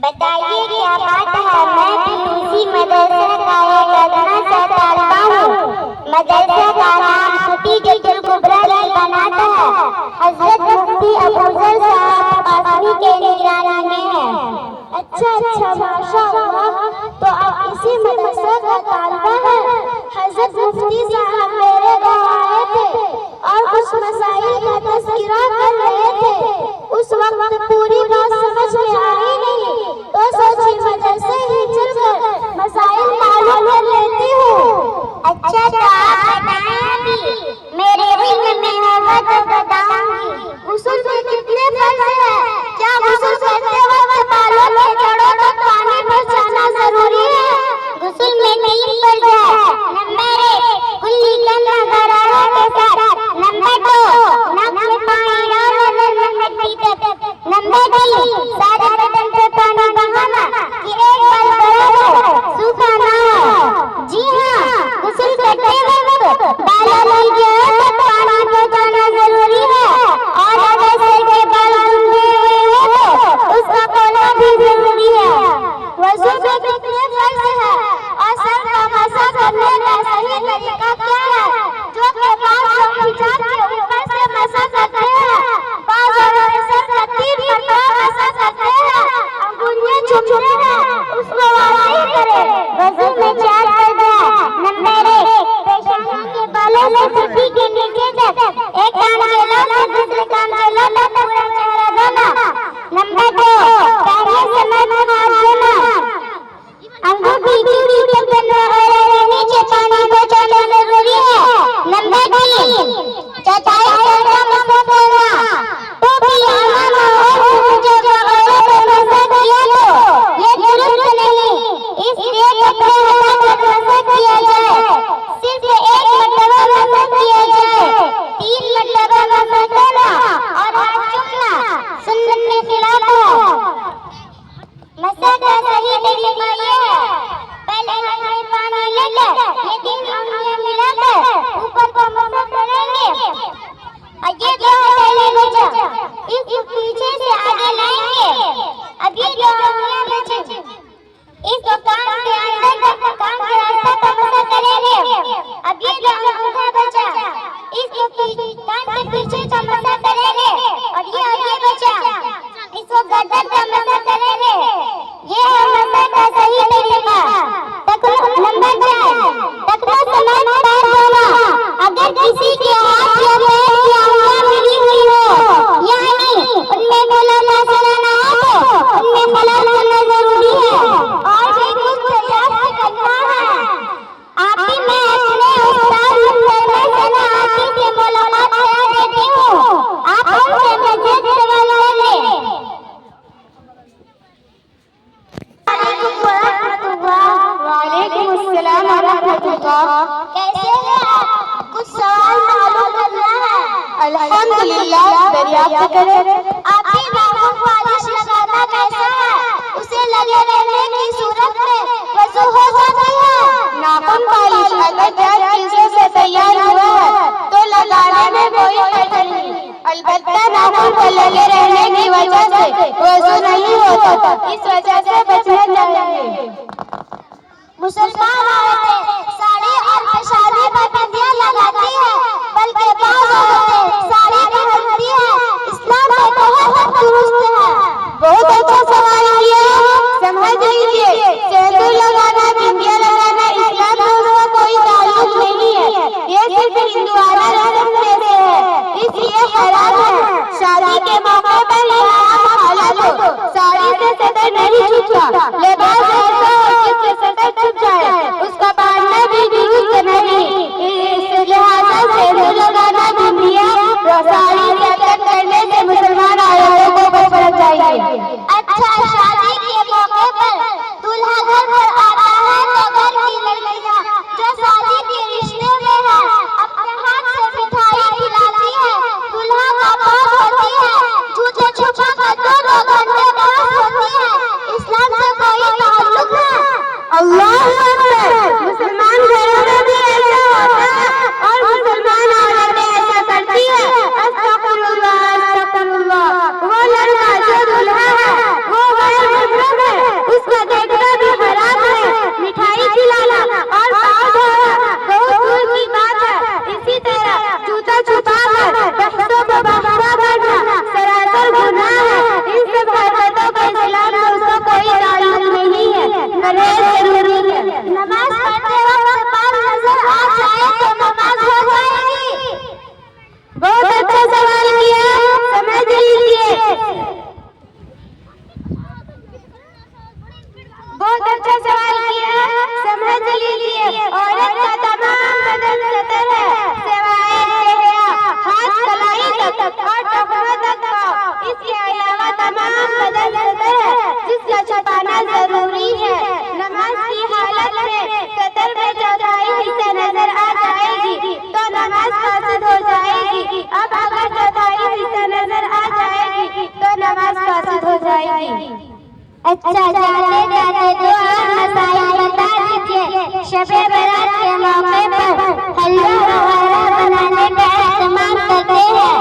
बताइए क्या बात है। मैं भी उसी मदरसे का एक अदना सा तालिबा हूँ। मदरसे का नाम खतीजतुल कुबरा की बनात है। हजरत मुफ्ती अफजल साहब कासमी के निगरानी में है। अच्छा माशाअल्लाह। तो आप इसी मदरसे का तालिबा है। हजरत मुफ्ती साहब मेरे गाँव आए थे और कुछ मसाइल का तज़किरा कर रहे थे। उस वक्त पूरी बात समझ में आई नहीं, तो सोची मदरसे ही चलकर मसाइल मालूम कर लेती हूँ। अच्छा तो आप बताएं, अभी मेरे इल्म में होगा तो बताऊंगी। गुस्ल में कितने फर्ज है? क्या गुस्ल करते वक्त बालों के जड़ों तक पानी पहुँचाना जरूरी है? गुस्ल में 3 फर्ज है। नंबर 1 कुल्ली करना गरारा के साथ। नंबर 2 नाक में पानी डालना मिट्टी तक। नंबर 3 सारे बदन पे पानी बहाना कि एक बार बराबर सूखा ना हो। जी हाँ, गुस्ल करते वक्त बालों में जड़ों तक पानी पहुँचाना जरूरी है। और अगर सर के बाल गंदे हुए हो तो उसका धोना भी जरूरी है। वज़ू में कितने फर्ज है और सर का मसा करने का सही तरीका क्या है? जो के बाद लोग हिजाब के ऊपर से मसा करते हैं, बाज़ औरतें सर का 3 मरतबा मसा करते हैं, अंगुलियां चूमते हैं, उसको वाज़ेह करें। वज़ू में 4 फर्ज है। नंबर 1 पेशानी के बालों से छुट्टी के नीचे तक एक कान के लोब से दूसरे कान के लोब तक पूरा चेहरा धोना। नंबर 2 पहले समय में हाथ धोना, अंगूठी चूड़ी बदन और नीचे पानी पहुंचाना जरूरी है। नंबर 3 चटाई पर मसा करना, टोपी आना और जब औरों पर मसा किया तो ये दुरुस्त नहीं, इसलिए कपड़े हटाकर मसा किया जाए। सिर्फ 1 मरतबा मसा किया जाए। 3 मरतबा मसा करना और हाथ चूमना सुन्नत के खिलाफ है। मसा का सही तरीका ये है, पहले हाथ में पानी लेकर ये 3 उंगलियां मिलाकर ऊपर को मसा करेंगे और ये 2 पहले बचा इस पीछे से आगे लाएंगे। अब ये 2 उंगलियां बची इसको कान के अंदर तक कान के रास्ते तक मसा करेंगे। अब ये 2 अंगूठा बचा इसको कान के पीछे का मसा करेंगे और ये आगे बचा इसको गर्दन का मसा करेंगे। ये है मसा का सही तरीका। नंबर 4 तकला समान पैर धोना। अगर किसी के हाथ या पैर की उंगलियां मिली हुई हो यानी उनमें गलत असर ना हो तो उनमें खलास करना जरूरी है। और भी कुछ दरियाफ्त करना है। आप ही मैं अपने उस्ताद मुहतरमा सना आखी से मुलाकात करा देती हूँ। आप उनसे मज़ीद सवाल कर लें। वालेकुम अस्सलाम व रहमतुल्लाह। कैसे हैं आप? कुछ सवाल मालूम करना है। अल्हम्दुलिल्लाह, दरियाफ्त करें। आपकी नाखून पॉलिश लगाना कैसा है? उसे लगे रहने की सूरत में वज़ू हो जाती है। नाखून पॉलिश अगर 10 चीजों से तैयार हुआ है तो लगाने में कोई हर्ज नहीं। अलबत्ता नाखून को लगे रहने की वजह से वज़ू नहीं होता, इस वजह से बचना चाहिए। मुसलमान औरतें साड़ी और पेशानी पर बिंदियां लगाती है, बल्कि बाज़ औरतें साड़ी पहनती है। इस्लाम में बहुत हद दुरुस्त है। बहुत अच्छा सवाल किया, समझ लीजिए। सेंदूर लगाना, बिंदिया लगाना इस्लाम से उसका कोई ताल्लुक नहीं है, ये सिर्फ हिंदुआना रस्म में से है, इसलिए हराम है। शादी के मौके पर इस्लाम हालत हो, साड़ी से सदर नहीं छुपता। लिबास ऐसा हो जिससे सदर छुप जाए, उसका बांधना भी दुरुस्त नहीं। इस लिहाजा सेंदूर लगाना, बिंदिया, साड़ी से अलग करने से मुसलमान औरतों को बचना चाहिए। अच्छा, शादी के मौके पर दूल्हा घर पर आता है तो घर की लड़कियां जो शादी के रिश्ते में है अपने हाथ से मिठाई खिलाती है, दूल्हा का पाँव धोती है, झूठे छुपा कर 2-2 घंटे पास होती है। इस्लाम से कोई लीजिए, औरत का तमाम बदन सतर है, सिवाय चेहरा, हाथ कलाई तक और टखनों तक का। इसके अलावा तमाम बदन सतर है, जिसका छुपाना जरूरी है। नमाज की हालत में सतर में चौथाई हिस्सा नजर आ जाएगी तो नमाज फासिद हो जाएगी। अब अगर चौथाई हिस्सा नजर आ जाएगी तो नमाज फासिद हो जाएगी। अच्छा, जाते जाते दो और मसाइल बता दीजिए। शबे बारात के मौके पर हलवा वगैरह बनाने का इस्तेमाल करते हैं।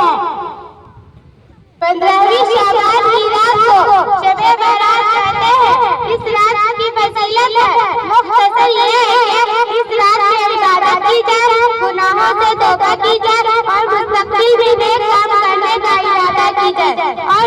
15वीं शाबान की रात को शबे बारात कहते हैं। इस रात की फजीलत है, मुख्तसर ये है कि इस रात में इबादत की जाए, गुनाहों से तौबा की जाए और मुस्तकबिल भी नेक काम करने का इरादा की जाए और